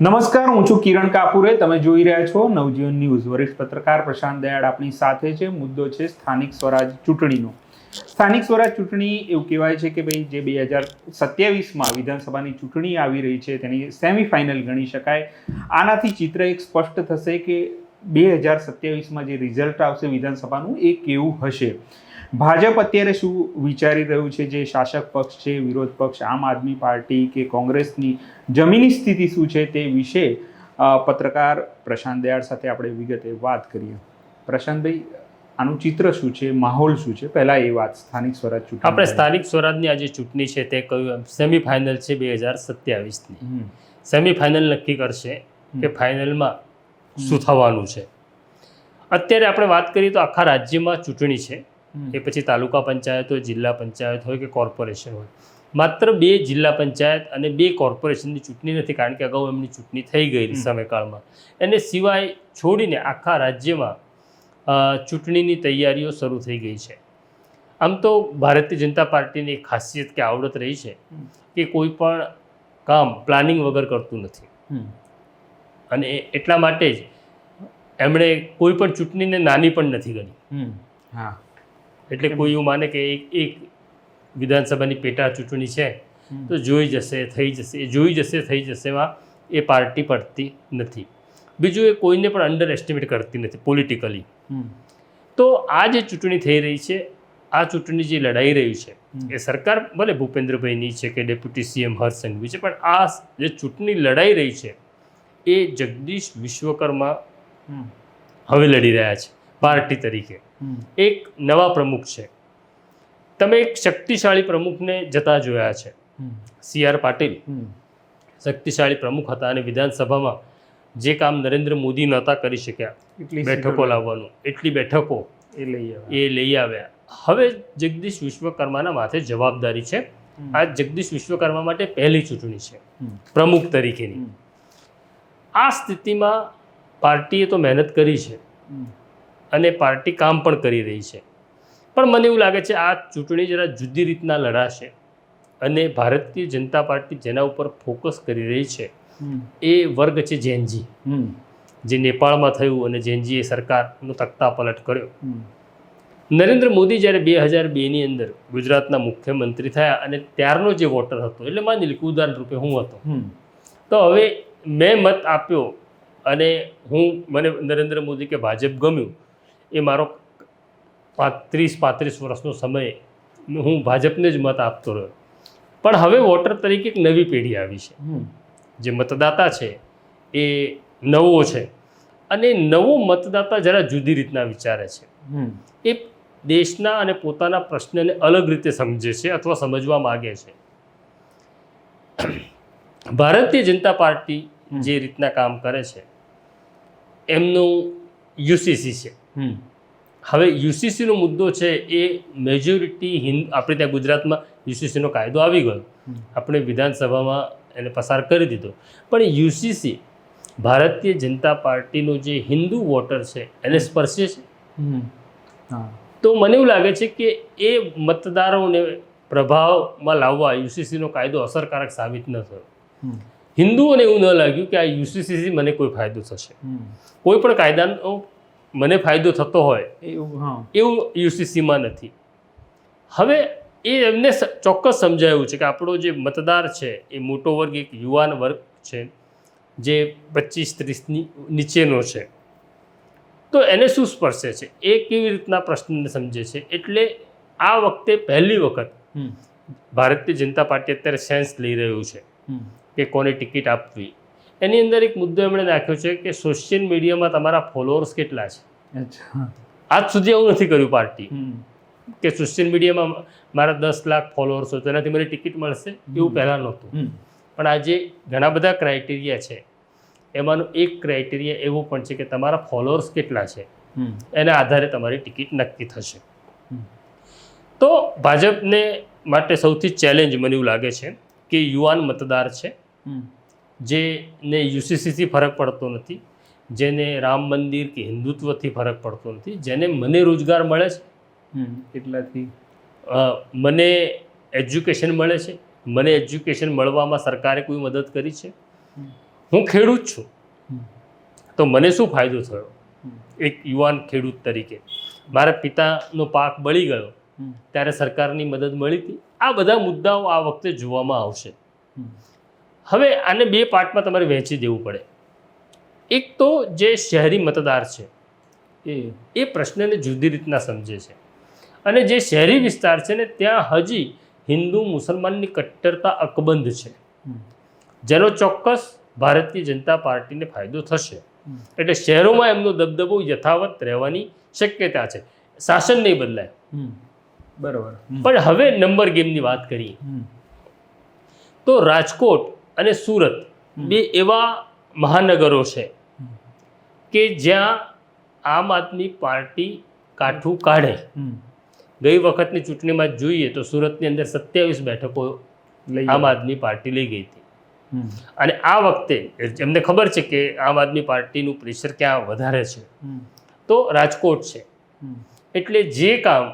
નમસ્કાર, હું છું કિરણ કાપુરે. તમે જોઈ રહ્યા છો નવજીવન ન્યૂઝ. વરિષ્ઠ પત્રકાર પ્રશાંત દયાળ આપણી સાથે છે. મુદ્દો છે સ્થાનિક સ્વરાજ ચૂંટણીનો. સ્થાનિક સ્વરાજ ચૂંટણી એવું કહેવાય છે કે ભાઈ જે 2027માં વિધાનસભાની ચૂંટણી આવી રહી છે તેની સેમિફાઇનલ ગણી શકાય. આનાથી ચિત્ર એક સ્પષ્ટ થશે કે 2027માં જે રિઝલ્ટ આવશે વિધાનસભાનું એ કેવું હશે. ભાજપ અત્યારે શું વિચારી રહ્યું છે, જે શાસક પક્ષ છે, વિરોધ પક્ષ, આમ આદમી પાર્ટી કે કોંગ્રેસની જમીની સ્થિતિ શું છે તે વિશે પત્રકાર પ્રશાંત દયાળ સાથે આપણે વિગતે વાત કરીએ. પ્રશાંતભાઈ, આનું ચિત્ર શું છે, માહોલ શું છે, પહેલા એ વાત સ્થાનિક સ્વરાજ ચૂંટણી. આપણે સ્થાનિક સ્વરાજની આજે ચૂંટણી છે તે કહ્યું સેમિફાઇનલ છે 2027ની. સેમિફાઇનલ નક્કી કરશે કે ફાઇનલમાં શું થવાનું છે. અત્યારે આપણે વાત કરીએ તો આખા રાજ્યમાં ચૂંટણી છે. એ પછી તાલુકા પંચાયત હોય, જિલ્લા પંચાયત હોય કે કોર્પોરેશન હોય. માત્ર 2 જિલ્લા પંચાયત અને 2 કોર્પોરેશનની ચૂંટણી નથી, કારણ કે અગાઉ એમની ચૂંટણી થઈ ગયેલી સમયકાળમાં. એને સિવાય છોડીને આખા રાજ્યમાં ચૂંટણીની તૈયારીઓ શરૂ થઈ ગઈ છે. આમ તો ભારતીય જનતા પાર્ટીની એક ખાસિયત કે આવડત રહી છે કે કોઈ પણ કામ પ્લાનિંગ વગર કરતું નથી, અને એટલા માટે જ એમણે કોઈ પણ ચૂંટણીને નાની પણ નથી ગણી. એટલે કોઈ એવું માને કે એક વિધાનસભાની પેટા ચૂંટણી છે તો જોઈ જશે થઈ જશે, જોઈ જશે થઈ જશેમાં એ પાર્ટી પડતી નથી. બીજું, એ કોઈને પણ અંડર એસ્ટિમેટ કરતી નથી પોલિટિકલી. તો આ જે ચૂંટણી થઈ રહી છે, આ ચૂંટણી જે લડાઈ રહી છે એ સરકાર ભલે ભૂપેન્દ્રભાઈની છે કે ડેપ્યુટી સીએમ હર્ષ સંઘવી છે, પણ આ જે ચૂંટણી લડાઈ રહી છે એ જગદીશ વિશ્વકર્મા હવે લડી રહ્યા છે પાર્ટી તરીકે. એક નવા પ્રમુખ છે. તમે એક શક્તિશાળી પ્રમુખને જતા જોયા છે. CR પાટીલ શક્તિશાળી પ્રમુખ હતા, અને વિધાનસભામાં જે કામ નરેન્દ્ર મોદી નહોતા કરી શક્યા, બેઠકો લાવવાનું, એટલી બેઠકો એ લઈ આવ્યા. હવે જગદીશ વિશ્વકર્માના માથે જવાબદારી છે. આ જગદીશ વિશ્વકર્મા માટે પહેલી ચૂંટણી છે પ્રમુખ તરીકેની. આ સ્થિતિમાં પાર્ટીએ તો મહેનત કરી છે અને પાર્ટી કામ પણ કરી રહી છે, પણ મને એવું લાગે છે આ ચૂંટણી જરા જુદી રીતના લડાશે. અને ભારતીય જનતા પાર્ટી જેના ઉપર ફોકસ કરી રહી છે એ વર્ગ છે જેનજી, જે નેપાળમાં થયું અને જેનજીએ સરકારનો તખ્તા પલટ કર્યો. નરેન્દ્ર મોદી જ્યારે 2002ની અંદર ગુજરાતના મુખ્યમંત્રી થયા અને ત્યારનો જે વોટર હતો, એટલે માની લે કે ઉદાહરણ રૂપે હું હતો, તો હવે મેં મત આપ્યો અને મને નરેન્દ્ર મોદી કે ભાજપ ગમ્યું, એ મારો 30-35 વર્ષનો સમય હું ભાજપને જ મત આપતો રહ્યો. પણ હવે વોટર તરીકે એક નવી પેઢી આવી છે. જે મતદાતા છે એ નવો છે, અને નવો મતદાતા જરા જુદી રીતના વિચારે છે. એ દેશના અને પોતાના પ્રશ્નને અલગ રીતે સમજે છે અથવા સમજવા માગે છે. ભારતીય જનતા પાર્ટી જે રીતના કામ કરે છે એમનું UCC છે. હવે UCCનો મુદ્દો છે એ મેજોરિટી આપણે ત્યાં ગુજરાતમાં UCCનો કાયદો આવી ગયો, આપણે વિધાનસભામાં એને પસાર કરી દીધો, પણ UCC ભારતીય જનતા પાર્ટીનો જે હિન્દુ વોટર છે એને સ્પર્શે છે. તો મને એવું લાગે છે કે એ મતદારોને પ્રભાવમાં લાવવા UCCનો કાયદો અસરકારક સાબિત ન થયો. હિન્દુઓને એવું ન લાગ્યું કે આ UCCથી મને કોઈ ફાયદો થશે. કોઈ પણ કાયદાનો મને ફાયદો થતો હોય એવું UCCમાં નથી. હવે એ એમને ચોક્કસ સમજાયું છે કે આપણો જે મતદાર છે એ મોટો વર્ગ, એક યુવાન વર્ગ છે જે 25-30ની નીચેનો છે, તો એને શું સ્પર્શે છે, એ કેવી રીતના પ્રશ્નને સમજે છે. એટલે આ વખતે પહેલી વખત ભારતીય જનતા પાર્ટી અત્યારે સેન્સ લઈ રહ્યું છે કે કોને ટિકિટ આપવી. એની અંદર એક મુદ્દો એમણે નાખ્યો છે કે સોશિયલ મીડિયામાં તમારા ફોલોઅર્સ કેટલા છે. આજ સુધી એવું નથી કર્યું પાર્ટી કે સોશિયલ મીડિયામાં મારા 10 લાખ ફોલોઅર્સ હોય તો એનાથી મને ટિકિટ મળશે, એવું પહેલાં નહોતું. પણ આજે ઘણા બધા ક્રાઇટેરિયા છે, એમાંનો એક ક્રાઇટેરિયા એવો પણ છે કે તમારા ફોલોઅર્સ કેટલા છે, એના આધારે તમારી ટિકિટ નક્કી થશે. તો ભાજપને માટે સૌથી ચેલેન્જ મને એવું લાગે છે કે યુવાન મતદાર છે, જેને UCCથી ફરક પડતો નથી, જેને રામ મંદિર કે હિન્દુત્વથી ફરક પડતો નથી, જેને મને રોજગાર મળે છે એટલાથી, મને એજ્યુકેશન મળે છે, મને એજ્યુકેશન મળવામાં સરકારે કોઈ મદદ કરી છે, હું ખેડૂત છું તો મને શું ફાયદો થયો એક યુવાન ખેડૂત તરીકે? મારા પિતાનો પાક બળી ગયો ત્યારે સરકારની મદદ મળી હતી. આ બધા મુદ્દાઓ આ વખતે જોવામાં આવશે. હવે આને બે પાર્ટમાં તમારે વહેંચી દેવું પડે. એક તો જે શહેરી મતદાર છે એ પ્રશ્નને જુદી રીતના સમજે છે, અને જે શહેરી વિસ્તાર છે ને ત્યાં હજી હિન્દુ મુસલમાનની કટ્ટરતા અકબંધ છે, જેનો ચોક્કસ ભારતીય જનતા પાર્ટીને ફાયદો થશે. એટલે શહેરોમાં એમનો દબદબો યથાવત રહેવાની શક્યતા છે, શાસન નહીં બદલાય. બરાબર. પણ હવે નંબર ગેમની વાત કરીએ તો રાજકોટ અને સુરત બે એવા મહાનગરો છે કે જ્યાં આમ આદમી પાર્ટી કાઠું કાઢે. ગઈ વખતની ચૂંટણીમાં જોઈએ તો સુરતની અંદર 27 બેઠકો આમ આદમી પાર્ટી લઈ ગઈ હતી, અને આ વખતે એમને ખબર છે કે આમ આદમી પાર્ટીનું પ્રેશર ક્યાં વધારે છે, તો રાજકોટ છે. એટલે જે કામ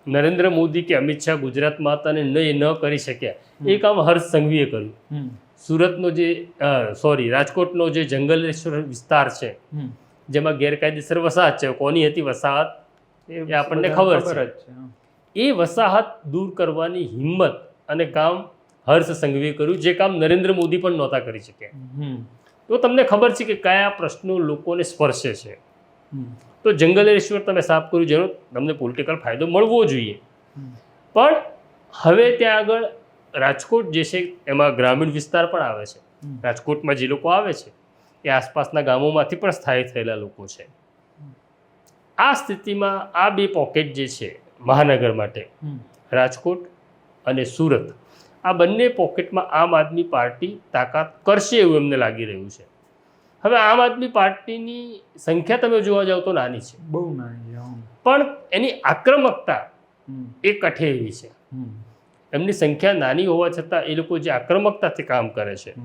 નરેન્દ્ર મોદી કે અમિત શાહ ગુજરાતમાં હતા અને ન કરી શક્યા એ કામ હર્ષ સંઘવીએ કર્યું. સુરતનો રાજકોટનો જે જંગલેશ્વર વિસ્તાર છે જેમાં ગેરકાયદેસર વસાહત છે, કોની હતી વસાહત એ આપણને ખબર છે. એ વસાહત દૂર કરવાની હિંમત અને કામ હર્ષ સંઘવીએ કર્યું, જે કામ નરેન્દ્ર મોદી પણ નહોતા કરી શક્યા. તો તમને ખબર છે કે કયા પ્રશ્નો લોકોને સ્પર્શે છે. તો જંગલેશ્વર તમે સાફ કર્યું, જેનો તમને પોલિટિકલ ફાયદો મળવો જોઈએ. પણ હવે ત્યાં આગળ રાજકોટ જે છે એમાં ગ્રામીણ વિસ્તાર પણ આવે છે. રાજકોટમાં જે લોકો આવે છે એ આસપાસના ગામોમાંથી પણ સ્થાયી થયેલા લોકો છે. આ સ્થિતિમાં આ બે પોકેટ જે છે મહાનગર માટે, રાજકોટ અને સુરત, આ બંને પોકેટમાં આમ આદમી પાર્ટી તાકાત કરશે એવું એમને લાગી રહ્યું છે. હવે આમ આદમી પાર્ટીની સંખ્યા તમે જોવા જાવ તો નાની છે, બહુ નાની, પણ એની આક્રમકતા એ કઠે એવી છે. એમની સંખ્યા નાની હોવા છતાં એ લોકો જે આક્રમકતાથી કામ કરે છે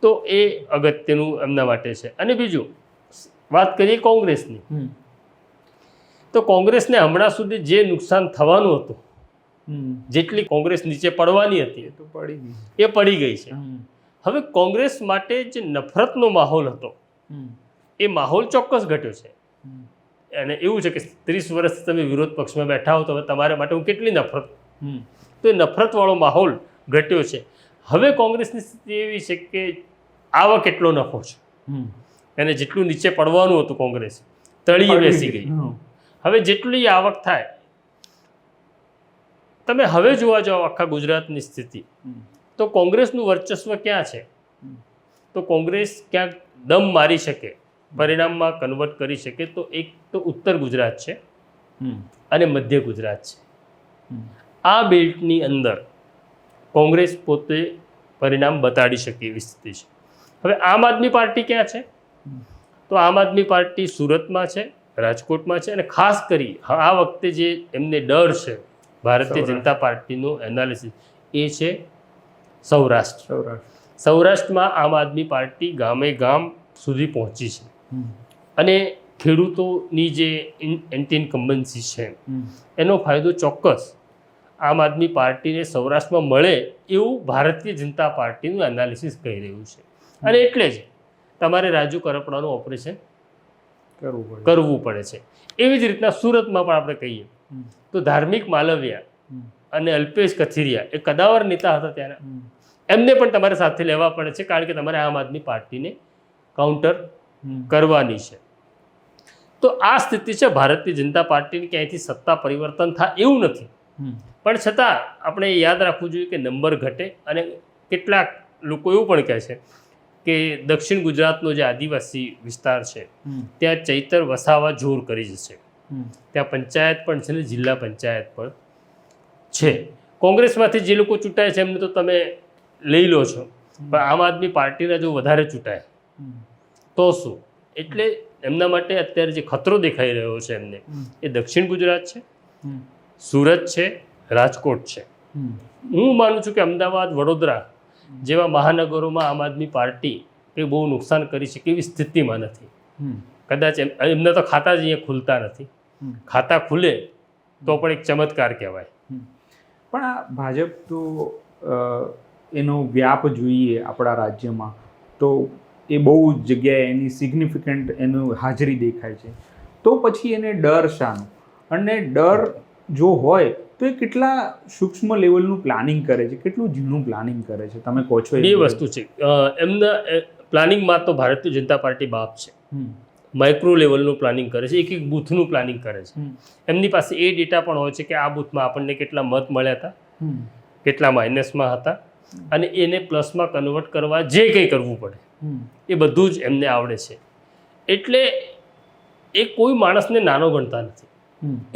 તો એ અગત્યનું એમના માટે છે. અને બીજું વાત કરીએ કોંગ્રેસની, તો કોંગ્રેસને હમણાં સુધી જે નુકસાન થવાનું હતું, જેટલી કોંગ્રેસ નીચે પડવાની હતી એ પડી ગઈ છે. હવે કોંગ્રેસ માટે જે નફરતનો માહોલ હતો એ માહોલ ચોક્કસ ઘટ્યો છે. અને એવું છે કે 30 વર્ષથી તમે વિરોધ પક્ષમાં બેઠા હો તો હવે તમારા માટે હું કેટલી નફરત, તો એ નફરતવાળો માહોલ ઘટ્યો છે. હવે કોંગ્રેસની સ્થિતિ એવી છે કે આવક એટલો નફો છે, અને જેટલું નીચે પડવાનું હતું કોંગ્રેસ તળિયે બેસી ગઈ. હવે જેટલી આવક થાય, તમે હવે જોવા જાઓ આખા ગુજરાતની સ્થિતિ, તો કોંગ્રેસનું વર્ચસ્વ ક્યાં છે? તો કોંગ્રેસ ક્યાંક દમ મારી શકે, પરિણામમાં કન્વર્ટ કરી શકે તો એક તો ઉત્તર ગુજરાત છે અને મધ્ય ગુજરાત છે. આ બેલ્ટની અંદર કોંગ્રેસ પોતે પરિણામ બતાડી શકે એવી સ્થિતિ છે. હવે આમ આદમી પાર્ટી ક્યાં છે? તો આમ આદમી પાર્ટી સુરતમાં છે, રાજકોટમાં છે, અને ખાસ કરી આ વખતે જે એમને ડર છે ભારતીય જનતા પાર્ટીનું એનાલિસિસ એ છે સૌરાષ્ટ્ર. સૌરાષ્ટ્રમાં આમ આદમી પાર્ટી ગામે ગામ સુધી પહોંચી છે, અને ખેડૂતોની જે એન્ટી ઇન્કમ્બન્સી છે એનો ફાયદો ચોક્કસ આમ આદમી પાર્ટીને સૌરાષ્ટ્રમાં મળે એવું ભારતીય જનતા પાર્ટીનું એનાલિસિસ કહી રહ્યું છે. અને એટલે જ તમારે રાજુ કરપડાનું ઓપરેશન કરવું પડે છે. એવી જ રીતના સુરતમાં પણ આપણે કહીએ તો ધાર્મિક માલવિયા અને અલ્પેશ કથિરિયા એ કદાવર નેતા હતા ત્યારે, એમને પણ તમારે સાથે લેવા પડે છે, કારણ કે તમારે આમ આદમી પાર્ટીને કાઉન્ટર કરવાની છે. તો આ સ્થિતિ છે ભારતીય જનતા પાર્ટીની. ક્યાંયથી સત્તા પરિવર્તન થાય એવું નથી, પણ છતાં આપણે યાદ રાખવું જોઈએ કે નંબર ઘટે. અને કેટલાક લોકો એવું પણ કહે છે કે દક્ષિણ ગુજરાતનો જે આદિવાસી વિસ્તાર છે ત્યાં ચૈતર વસાવા જોર કરી જશે. ત્યાં પંચાયત પણ છે ને જિલ્લા પંચાયત પણ છે. કોંગ્રેસમાંથી જે લોકો ચૂંટાય છે એમને તો તમે લઈ લો છો, પણ આમ આદમી પાર્ટીના જો વધારે ચૂંટાય તો શું? એટલે એમના માટે અત્યારે જે ખતરો દેખાઈ રહ્યો છે એમને, એ દક્ષિણ ગુજરાત છે, સુરત છે, રાજકોટ છે. હું માનું છું કે અમદાવાદ, વડોદરા જેવા મહાનગરોમાં આમ આદમી પાર્ટી એ બહુ નુકસાન કરી શકે એવી સ્થિતિમાં નથી. કદાચ એમના તો ખાતા જ અહીંયા ખુલતા નથી. ખાતા ખુલે તો પણ એક ચમત્કાર કહેવાય. પણ આ ભાજપ તો એનો વ્યાપ જોઈએ આપણા રાજ્યમાં તો એ બહુ જ જગ્યાએ એની સિગ્નિફિકન્ટ એનું હાજરી દેખાય છે. તો પછી એને ડર શાનો? અને ડર જો હોય તો એ કેટલા સૂક્ષ્મ લેવલનું પ્લાનિંગ કરે છે, કેટલું ઝીણું પ્લાનિંગ કરે છે? તમે કહો છો બે વસ્તુ છે. એમના પ્લાનિંગમાં તો ભારતીય જનતા પાર્ટી બાપ છે. માઇક્રો લેવલનું પ્લાનિંગ કરે છે, એક એક બૂથનું પ્લાનિંગ કરે છે. એમની પાસે એ ડેટા પણ હોય છે કે આ બૂથમાં આપણને કેટલા મત મળ્યા હતા, કેટલા માઇનસમાં હતા, અને એને પ્લસમાં કન્વર્ટ કરવા જે કંઈ કરવું પડે એ બધું જ એમને આવડે છે. એટલે એ કોઈ માણસને નાનો ગણતા નથી.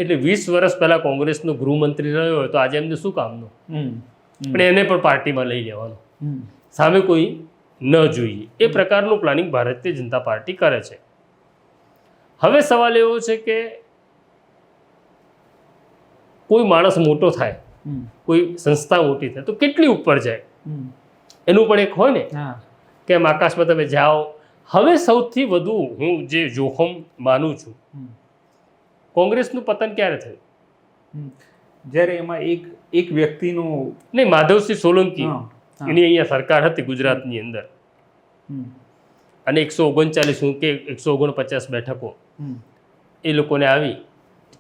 એટલે 20 વર્ષ પહેલાં કોંગ્રેસનો ગૃહમંત્રી રહ્યો હોય તો આજે એમને શું કામનું, પણ એને પણ પાર્ટીમાં લઈ લેવાનો, સામે કોઈ ન જોઈએ, એ પ્રકારનું પ્લાનિંગ ભારતીય જનતા પાર્ટી કરે છે. હવે સવાલ એવો છે કે કોઈ માણસ મોટો થાય, કોઈ સંસ્થા મોટી થાય તો કેટલી ઉપર જાય, એનું પણ એક હોય ને કે એમ આકાશમાં તમે જાઓ. હવે સૌથી વધુ હું જે જોખમ માનું છું, કોંગ્રેસનું પતન ક્યારે થયું? જ્યારે એમાં એક વ્યક્તિનું નહીં, માધવસિંહ સોલંકી એની અહીંયા સરકાર હતી ગુજરાતની અંદર, અને 139 કે 149 બેઠકો એ લોકોને આવી,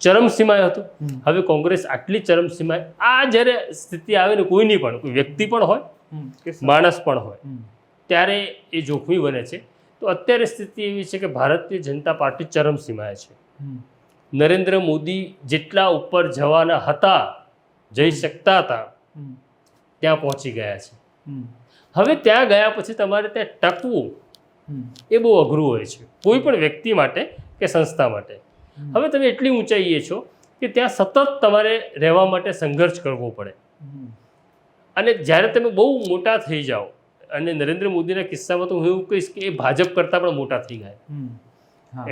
ચરમસીમાએ હતું. હવે કોંગ્રેસ આટલી ચરમસીમાએ, આ જ્યારે સ્થિતિ આવે ને કોઈની પણ, કોઈ વ્યક્તિ પણ હોય, માણસ પણ હોય, ત્યારે એ જોખમી બને છે. તો અત્યારે સ્થિતિ એવી છે કે ભારતીય જનતા પાર્ટી ચરમસીમાએ છે. નરેન્દ્ર મોદી જેટલા ઉપર જવાના હતા, જઈ શકતા હતા, ત્યાં પહોંચી ગયા છે. હવે ત્યાં ગયા પછી તમારે ત્યાં ટકવું એ બહુ અઘરું હોય છે, કોઈ પણ વ્યક્તિ માટે કે સંસ્થા માટે. હવે તમે એટલી ઊંચાઈએ છો કે ત્યાં સતત તમારે રહેવા માટે સંઘર્ષ કરવો પડે. અને જ્યારે તમે બહુ મોટા થઈ જાઓ, અને નરેન્દ્ર મોદીના કિસ્સામાં તો હું એવું કહીશ કે એ ભાજપ કરતાં પણ મોટા થઈ ગયા.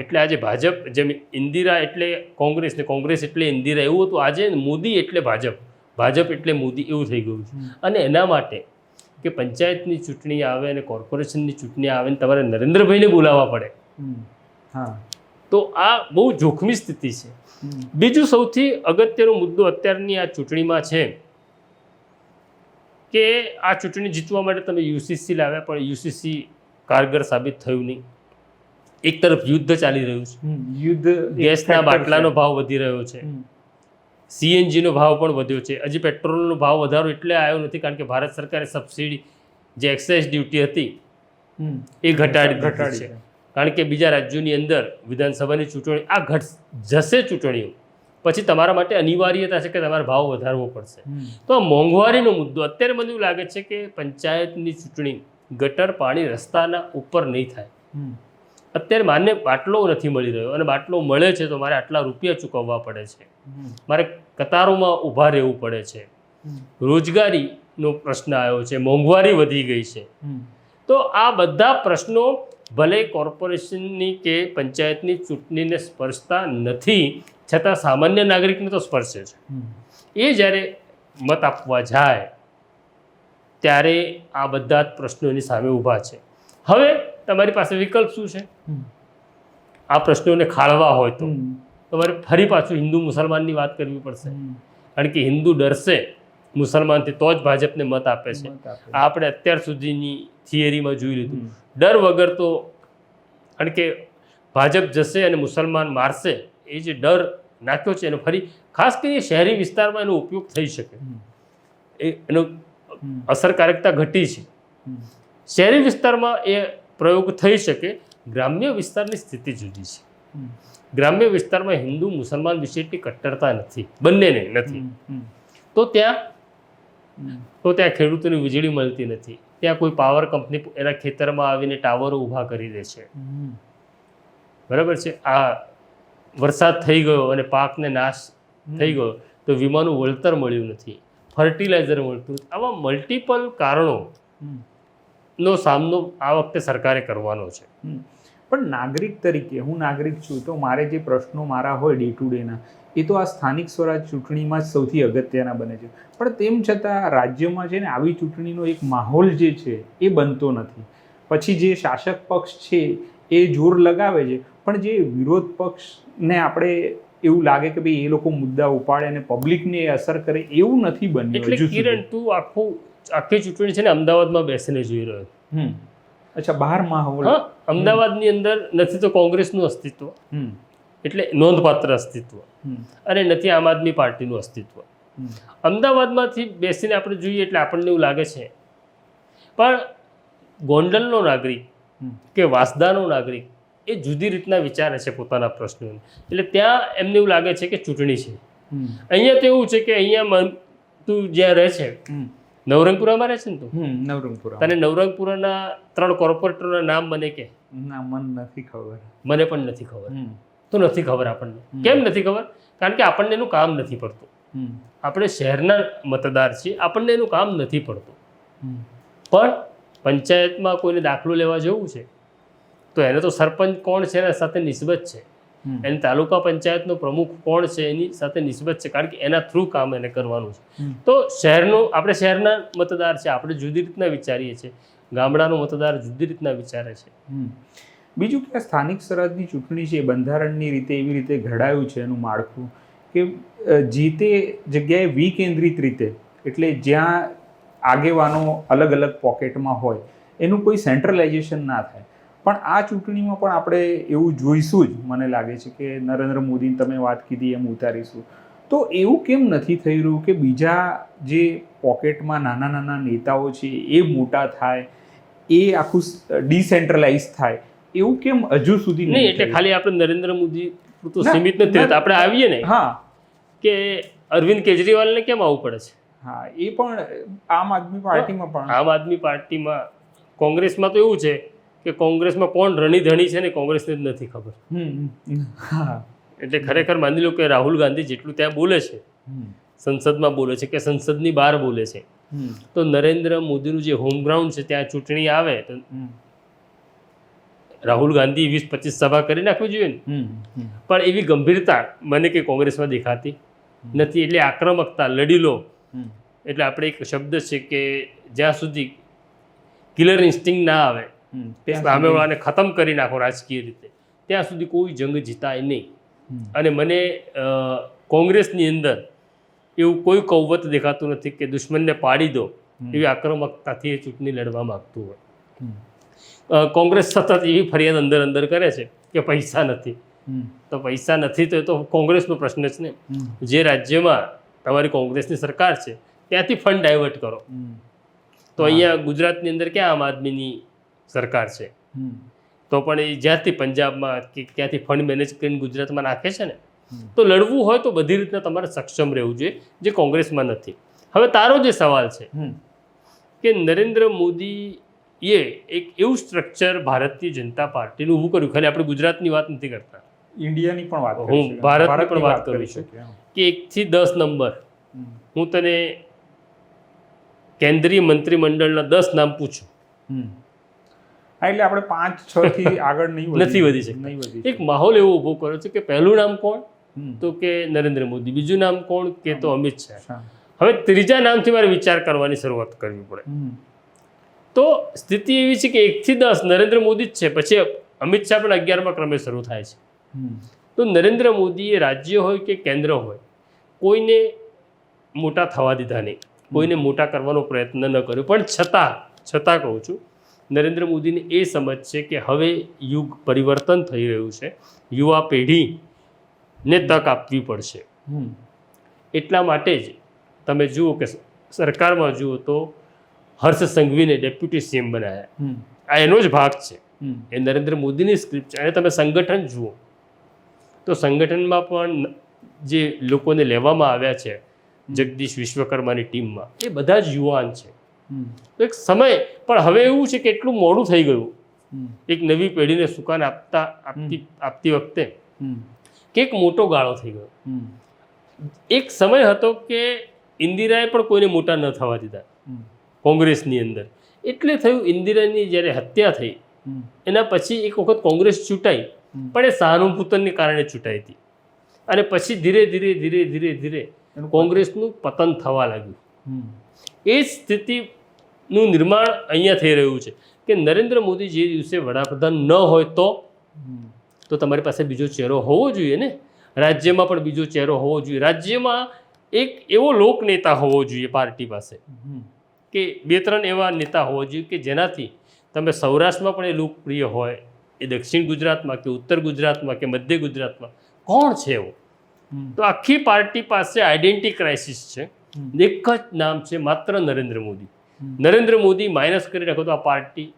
એટલે આજે ભાજપ, જેમ ઇન્દિરા એટલે કોંગ્રેસ ને કોંગ્રેસ એટલે ઇન્દિરા, એવું હતું. આજે મોદી એટલે ભાજપ, ભાજપ એટલે મોદી, એવું થઈ ગયું છે. અને એના માટે કે પંચાયતની ચૂંટણી આવે અને કોર્પોરેશનની ચૂંટણી આવે ને તમારે નરેન્દ્રભાઈને બોલાવવા પડે, તો આ બહુ જોખમી સ્થિતિ છે. બીજું સૌથી અગત્યનો મુદ્દો અત્યારની આ ચૂંટણીમાં છે કે આ ચૂંટણી જીતવા માટે તમે યુસીસી લાવ્યા, પણ યુસીસી કારગર સાબિત થયું નહીં. એક તરફ યુદ્ધ ચાલી રહ્યું છે, ગેસના બાટલાનો ભાવ વધી રહ્યો છે, સીએનજીનો ભાવ પણ વધ્યો છે. હજી પેટ્રોલનો ભાવ વધારો એટલે આવ્યો નથી કારણ કે ભારત સરકારે સબસિડી, જે એક્સાઇઝ ડ્યુટી હતી એ ઘટાડી દીધી છે. કારણ કે બીજા રાજ્યોની અંદર વિધાનસભાની ચૂંટણી આ જશે ચૂંટણીઓ પછી તમારા માટે અનિવાર્યતા છે કે તમારે ભાવ વધારવો પડશે. તો આ મોંઘવારીનો મુદ્દો અત્યારે મને એવું લાગે છે કે પંચાયતની ચૂંટણી ગટર, પાણી, રસ્તાના ઉપર નહીં થાય. અત્યારે માન્ય બાટલો નથી મળી રહ્યો, અને બાટલો મળે છે તો મારે આટલા રૂપિયા ચૂકવવા પડે છે, મારે કતારોમાં ઊભા રહેવું પડે છે, રોજગારીનો પ્રશ્ન આવ્યો છે, મોંઘવારી વધી ગઈ છે. તો આ બધા પ્રશ્નો ભલે કોર્પોરેશનની કે પંચાયતની ચૂંટણીને સ્પર્શતા નથી, છતાં સામાન્ય નાગરિકને તો સ્પર્શે છે. એ જ્યારે મત આપવા જાય ત્યારે આ બધા જ પ્રશ્નો એની સામે ઊભા છે. હવે તમારી પાસે વિકલ્પ શું છે? આ પ્રશ્નોને ખાળવા હોય તો તમારે ફરી પાછું હિન્દુ મુસલમાનની વાત કરવી પડશે, કારણ કે હિન્દુ ડરશે મુસલમાનથી તો જ ભાજપને મત આપે છે. આપણે અત્યાર સુધીની થિયરીમાં જોઈ લીધું, ડર વગર તો, કારણ કે ભાજપ જશે અને મુસલમાન મારશે, એ જે ડર નાખ્યો છે એનો ફરી ખાસ કરીને શહેરી વિસ્તારમાં એનો ઉપયોગ થઈ શકે, એનો અસરકારકતા ઘટી છે. શહેરી વિસ્તારમાં એ પ્રયોગ થઈ શકે, ગ્રામ્ય વિસ્તારની સ્થિતિ જુદી છે. ગ્રામ્ય વિસ્તારમાં હિન્દુ મુસલમાન વિશે એટલી કટ્ટરતા નથી, બંનેને નથી. તો ત્યાં ખેડૂતોને વીજળી મળતી નથી, ત્યાં કોઈ પાવર કંપની એના ખેતરમાં આવીને ટાવરો ઊભા કરી દે છે, બરાબર છે. આ વરસાદ થઈ ગયો અને પાકને નાશ થઈ ગયો તો વીમાનું વળતર મળ્યું નથી, ફર્ટિલાઇઝર મળતું નથી. આવા મલ્ટિપલ કારણોનો સામનો આ વખતે સરકારે કરવાનો છે. પણ નાગરિક તરીકે, હું નાગરિક છું તો મારે જે પ્રશ્નો મારા હોય ડે ટુ ડેના, એ તો આ સ્થાનિક સ્વરાજ ચૂંટણીમાં જ સૌથી અગત્યના બને છે. પણ તેમ છતાં રાજ્યમાં છે ને આવી ચૂંટણીનો એક માહોલ જે છે એ બનતો નથી. પછી જે શાસક પક્ષ છે એ જોર લગાવે છે, પણ જે વિરોધ પક્ષને આપણે એવું લાગે કે ભાઈ એ લોકો મુદ્દા ઉપાડે અને પબ્લિકને અસર કરે, એવું નથી બન્યું. એટલે કિરણ, તું આખી ચૂંટણી છે ને અમદાવાદમાં બેસીને જોઈ રહ્યો, અચ્છા, બહાર માહોલ. હા, અમદાવાદની અંદર નથી તો કોંગ્રેસનું અસ્તિત્વ, હમ, એટલે નોંધપાત્ર અસ્તિત્વ, હમ, અને નથી આમ આદમી પાર્ટીનું અસ્તિત્વ. હમ, અમદાવાદમાંથી બેસીને આપણે જોઈએ એટલે આપણને એવું લાગે છે, પણ ગોંડલનો નાગરિક હમ, કે વાંસદાનો નાગરિક એ જુદી રીતના વિચારે છે પોતાના પ્રશ્નોને. એટલે ત્યાં એમને એવું લાગે છે કે ચૂંટણી છે. હમ, અહીંયા તો એવું છે કે અહીંયા તું જ્યાં રહે છે, હમ, નવરંગપુરામાં રહે છે ને તું, નવરંગપુરા. તને નવરંગપુરાના 3 કોર્પોરેટરના નામ મને કે. ના, મને નથી ખબર. મને પણ નથી ખબર. હમ, તો નથી ખબર આપણને. કેમ નથી ખબર? કારણ કે આપણને એનું કામ નથી પડતું. હમ, આપણે શહેરના મતદાર છીએ, આપણને એનું કામ નથી પડતું. હમ, પણ પંચાયતમાં કોઈને દાખલો લેવા જવું છે તો એને તો સરપંચ કોણ છે એના સાથે નિસ્બત છે, હમ, એને તાલુકા પંચાયતનો પ્રમુખ કોણ છે એની સાથે નિસ્બત છે, કારણ કે એના થ્રુ કામ એને કરવાનું છે. હમ, તો આપણે શહેરના મતદાર છે, આપણે જુદી રીતના વિચારીએ છીએ, ગામડાનો મતદાર જુદી રીતના વિચારે છે. હમ. બીજું કે સ્થાનિક સ્વરાજની ચૂંટણી છે એ બંધારણની રીતે એવી રીતે ઘડાયું છે એનું માળખું કે જે તે જગ્યાએ વિકેન્દ્રિત રીતે, એટલે જ્યાં આગેવાનો અલગ અલગ પોકેટમાં હોય એનું કોઈ સેન્ટ્રલાઇઝેશન ના થાય. પણ આ ચૂંટણીમાં પણ આપણે એવું જોઈશું જ, મને લાગે છે કે નરેન્દ્ર મોદીની તમે વાત કીધી એમ ઉતારીશું. તો એવું કેમ નથી થઈ રહ્યું કે બીજા જે પોકેટમાં નાના નાના નેતાઓ છે એ મોટા થાય, એ આખું ડિસેન્ટ્રલાઇઝ થાય, એવું કેમ હજુ સુધી નહીં? એટલે ખાલી આપણે નરેન્દ્ર મોદી પૂરતું સીમિત નથી રહેતા. આપણે આવીએ ને, હા, કે અરવિંદ કેજરીવાલને કેમ આવવું પડે છે? હા, એ પણ આમ આદમી પાર્ટીમાં પણ. આમ આદમી પાર્ટીમાં, કોંગ્રેસમાં તો એવું છે કે કોંગ્રેસમાં કોણ રણીધણી છે ને કોંગ્રેસને જ નથી ખબર. હા, એટલે ખરેખર માની લો કે રાહુલ ગાંધી જેટલું ત્યાં બોલે છે, સંસદમાં બોલે છે કે સંસદની બહાર બોલે છે, તો નરેન્દ્ર મોદીનું જે હોમ ગ્રાઉન્ડ છે ત્યાં ચૂંટણી આવે તો રાહુલ ગાંધી 20-25 સભા કરી નાખવી જોઈએ ને. પણ એવી ગંભીરતા મને કે કોંગ્રેસમાં દેખાતી નથી. એટલે આક્રમકતા, લડી લો, એટલે આપણે એક શબ્દ છે કે જ્યાં સુધી કિલર ઇન્સ્ટિંગ ના આવે, સામેવાળાને ખતમ કરી નાખો રાજકીય રીતે, ત્યાં સુધી કોઈ જંગ જીતાય નહીં. અને મને કોંગ્રેસની અંદર એવું કોઈ કૌવત દેખાતું નથી કે દુશ્મનને પાડી દો એવી આક્રમકતાથી એ ચૂંટણી લડવા માગતું હોય. કોંગ્રેસ સતત એવી ફરિયાદ અંદર અંદર કરે છે કે પૈસા નથી. તો પૈસા નથી તો એ તો કોંગ્રેસનો પ્રશ્ન છે ને. જે રાજ્યમાં તમારી કોંગ્રેસની સરકાર છે ત્યાંથી ફંડ ડાયવર્ટ કરો. તો અહીંયા ગુજરાતની અંદર ક્યાં આમ આદમીની સરકાર છે? તો પણ એ જ્યાંથી પંજાબમાં કે ક્યાંથી ફંડ મેનેજ કરીને ગુજરાતમાં નાખે છે ને. તો લડવું હોય તો બધી રીતના તમારે સક્ષમ રહેવું જોઈએ, જે કોંગ્રેસમાં નથી. હવે તારો જે સવાલ છે કે નરેન્દ્ર મોદીએ એક એવું સ્ટ્રક્ચર ભારતીય જનતા પાર્ટીનું ઊભું કર્યું. ખાલી આપણે ગુજરાતની વાત નથી કરતા, ઇન્ડિયાની પણ વાત, હું ભારતની પણ વાત કરું છું કે 1 થી 10 નંબર હું તને કેન્દ્રીય મંત્રીમંડળના 10 નામ પૂછું, એટલે આપણે 5-6 થી આગળ નથી વધી શકતા. એક માહોલ એવો ઊભો કર્યો છે કે પહેલું નામ કોણ? તો કે નરેન્દ્ર મોદી. બીજું નામ કોણ? કે તો અમિત શાહ. હવે ત્રીજા નામથી મારે વિચાર કરવાની શરૂઆત કરવી પડે. તો સ્થિતિ એવી છે કે 1 થી 10 નરેન્દ્ર મોદી જ છે, પછી અમિત શાહ પણ 11મા ક્રમે શરૂ થાય છે. તો નરેન્દ્ર મોદીએ રાજ્ય હોય કે કેન્દ્ર હોય કોઈને મોટા થવા દીધા નહીં, કોઈને મોટા કરવાનો પ્રયત્ન ન કર્યો. પણ છતાં કહું છું, નરેન્દ્ર મોદીને એ સમજ છે કે હવે યુગ પરિવર્તન થઈ રહ્યું છે, યુવા પેઢીને તક આપવી પડશે. એટલા માટે જ તમે જુઓ કે સરકારમાં જુઓ તો હર્ષ સંઘવીને ડેપ્યુટી સીએમ બનાવ્યા. આ એનો જ ભાગ છે, એ નરેન્દ્ર મોદીની સ્ક્રિપ્ટ છે. અને તમે સંગઠન જુઓ તો સંગઠનમાં પણ જે લોકોને લેવામાં આવ્યા છે જગદીશ વિશ્વકર્માની ટીમમાં, એ બધા જ યુવાન છે. તો એક સમય, પણ હવે એવું છે કે એટલું મોડું થઈ ગયું એક નવી પેઢીને સુકાન આપતી વખતે કે એક મોટો ગાળો થઈ ગયો. એક સમય હતો કે ઇન્દિરાએ પણ કોઈને મોટા ન થવા દીધા કોંગ્રેસની અંદર. એટલે થયું ઇન્દિરાની જ્યારે હત્યા થઈ એના પછી એક વખત કોંગ્રેસ ચૂંટાઈ, પણ એ સહાનુભૂતિને કારણે ચૂંટાઈ હતી. અને પછી ધીરે ધીરે ધીરે ધીરે ધીરે કોંગ્રેસનું પતન થવા લાગ્યું. એ સ્થિતિનું નિર્માણ અહીંયા થઈ રહ્યું છે કે નરેન્દ્ર મોદી જે દિવસે વડાપ્રધાન ન હોય તો તમારી પાસે બીજો ચહેરો હોવો જોઈએ ને. રાજ્યમાં પણ બીજો ચહેરો હોવો જોઈએ. રાજ્યમાં એક એવો લોક નેતા હોવો જોઈએ પાર્ટી પાસે, કે 2-3 એવા નેતા હોવો જોઈએ કે જેનાથી તમે સૌરાષ્ટ્રમાં પણ એ લોકપ્રિય હોય, એ દક્ષિણ ગુજરાતમાં કે ઉત્તર ગુજરાતમાં કે મધ્ય ગુજરાતમાં કોણ છે એવો? તો આખી પાર્ટી પાસે આઈડેન્ટિટી ક્રાઇસિસ છે. એક જ નામ છે, માત્ર નરેન્દ્ર મોદી. નરેન્દ્ર મોદી માઇનસ કરી રાખો તો આ પાર્ટી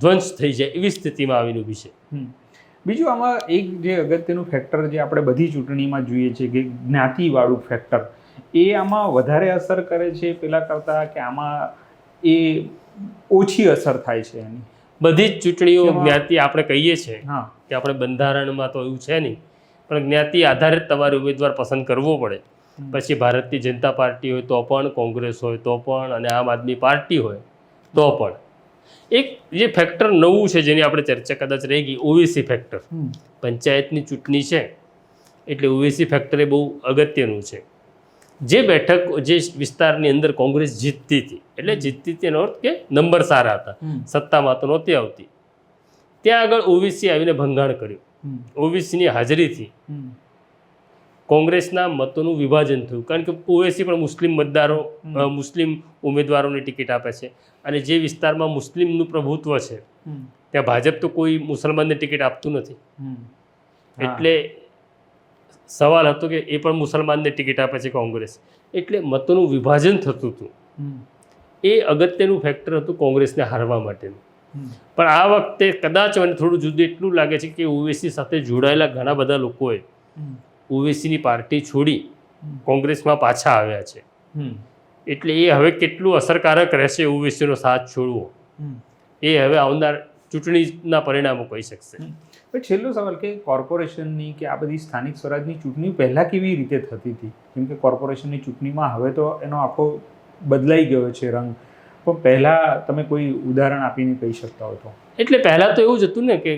ધ્વંસ થઈ જાય એવી સ્થિતિમાં આવીને ઊભી છે. બીજું આમાં એક જે અગત્યનું ફેક્ટર જે આપણે બધી ચૂંટણીમાં જોઈએ છીએ કે જ્ઞાતિવાળું ફેક્ટર, એ આમાં વધારે અસર કરે છે પેલા કરતાં, કે આમાં એ ઓછી અસર થાય છે એની? બધી જ ચૂંટણીઓ જ્ઞાતિ આપણે કહીએ છીએ હા કે આપણે બંધારણમાં તો એવું છે નહીં, પણ જ્ઞાતિ આધારિત તમારે ઉમેદવાર પસંદ કરવો પડે. પછી ભારતીય જનતા પાર્ટી હોય તો પણ, કોંગ્રેસ હોય તો પણ, અને આમ આદમી પાર્ટી હોય તો પણ. એક જે ફેક્ટર નવું છે જેની આપણે ચર્ચા કદાચ રહી ગઈ, ઓવીસી ફેક્ટર. પંચાયતની ચૂંટણી છે એટલે ઓવીસી ફેક્ટર એ બહુ અગત્યનું છે. જે બેઠક, જે વિસ્તારની અંદર કોંગ્રેસ જીતતી હતી, એટલે જીતતી હતી એનો અર્થ કે નંબર સારા હતા, સત્તામાં તો નહોતી આવતી, ત્યાં આગળ ઓવીસી આવીને ભંગાણ કર્યું. ઓવીસીની હાજરીથી કોંગ્રેસના મતોનું વિભાજન થયું, કારણ કે ઓવેસી પણ મુસ્લિમ મતદારો, મુસ્લિમ ઉમેદવારોને ટિકિટ આપે છે, અને જે વિસ્તારમાં મુસ્લિમનું પ્રભુત્વ છે ત્યાં ભાજપ તો કોઈ મુસલમાનને ટિકિટ આપતું નથી. એટલે સવાલ હતો કે એ પણ મુસલમાનને ટિકિટ આપે છે કોંગ્રેસ, એટલે મતોનું વિભાજન થતું હતું. એ અગત્યનું ફેક્ટર હતું કોંગ્રેસને હારવા માટેનું. પણ આ વખતે કદાચ મને થોડું જુદું એટલું લાગે છે કે ઓવેસી સાથે જોડાયેલા ઘણા બધા લોકોએ ઓવેસીની પાર્ટી છોડી કોંગ્રેસમાં પાછા આવ્યા છે. એટલે એ હવે કેટલું અસરકારક રહેશે ઓવેસીનો સાથ છોડવો, એ હવે આવનાર ચૂંટણીના પરિણામો કહી શકશે. છેલ્લો સવાલ કે કોર્પોરેશનની કે આ બધી સ્થાનિક સ્વરાજની ચૂંટણી પહેલાં કેવી રીતે થતી હતી? કેમ કે કોર્પોરેશનની ચૂંટણીમાં હવે તો એનો આખો બદલાઈ ગયો છે રંગ, પણ પહેલાં તમે કોઈ ઉદાહરણ આપીને કહી શકતા હો તો? એટલે પહેલાં તો એવું જ હતું ને કે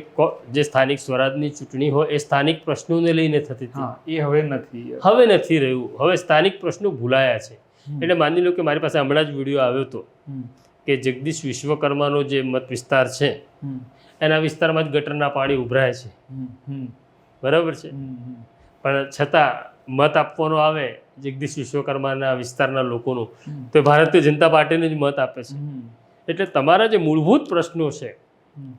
જે સ્થાનિક સ્વરાજની ચૂંટણી હોય એ સ્થાનિક પ્રશ્નોને લઈને થતી હતી. એ હવે નથી, હવે નથી રહ્યું. હવે સ્થાનિક પ્રશ્નો ભૂલાયા છે. એટલે માની લો કે મારી પાસે હમણાં જ વિડીયો આવ્યો હતો કે જગદીશ વિશ્વકર્માનો જે મત વિસ્તાર છે એના વિસ્તારમાં જ ગટરના પાણી ઉભરાય છે, બરાબર છે, પણ છતાં મત આપવાનો આવે જગદીશ વિશ્વકર્માના વિસ્તારના લોકોનો તો ભારતીય જનતા પાર્ટીને જ મત આપે છે. એટલે તમારા જે મૂળભૂત પ્રશ્નો છે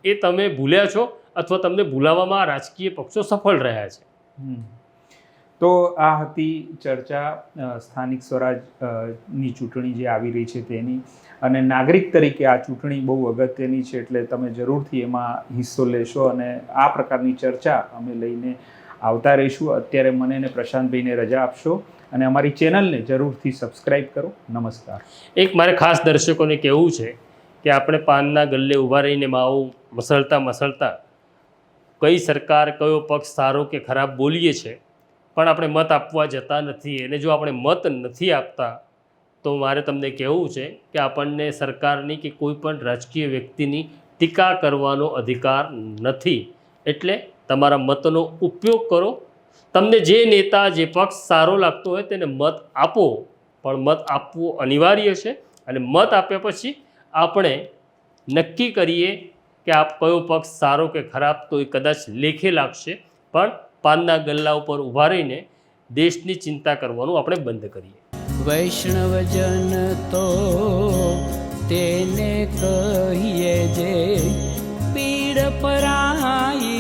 એ તમે ભૂલ્યા છો, અથવા તમને ભૂલાવવામાં રાજકીય પક્ષો સફળ રહ્યા છે. તો આ હતી ચર્ચા સ્થાનિક સ્વરાજની ચૂંટણી જે આવી રહી છે તેની, અને નાગરિક તરીકે આ ચૂંટણી બહુ અગત્યની છે, એટલે તમે જરૂરથી એમાં હિસ્સો લેશો, અને આ પ્રકારની ચર્ચા અમે લઈને આવતા રહીશું. અત્યારે મને અને પ્રશાંતભાઈને રજા આપશો, અને અમારી ચેનલને જરૂરથી સબસ્ક્રાઈબ કરો. નમસ્કાર. એક મારે ખાસ દર્શકોને કહેવું છે કે આપણે પાનના ગલ્લે ઊભા રહીને માવો મસળતા કઈ સરકાર, કયો પક્ષ સારો કે ખરાબ બોલીએ છીએ, પણ આપણે મત આપવા જતા નથી. અને જો આપણે મત નથી આપતા તો મારે તમને કહેવું છે કે આપણને સરકારની કે કોઈ પણ રાજકીય વ્યક્તિની ટીકા કરવાનો અધિકાર નથી. એટલે તમારા મતનો ઉપયોગ કરો. તમને જે નેતા, જે પક્ષ સારો લાગતો હોય તેને મત આપો, પણ મત આપવો અનિવાર્ય છે. અને મત આપ્યા પછી આપણે નક્કી કરીએ કે આ કયો પક્ષ સારો કે ખરાબ, તો એ કદાચ લેખે લાગશે, પણ પાનના ગલ્લા ઉપર ઊભા રહીને દેશની ચિંતા કરવાનું આપણે બંધ કરીએ. વૈષ્ણવજન તો તેને કહીએ જે પીડ પરાઈ.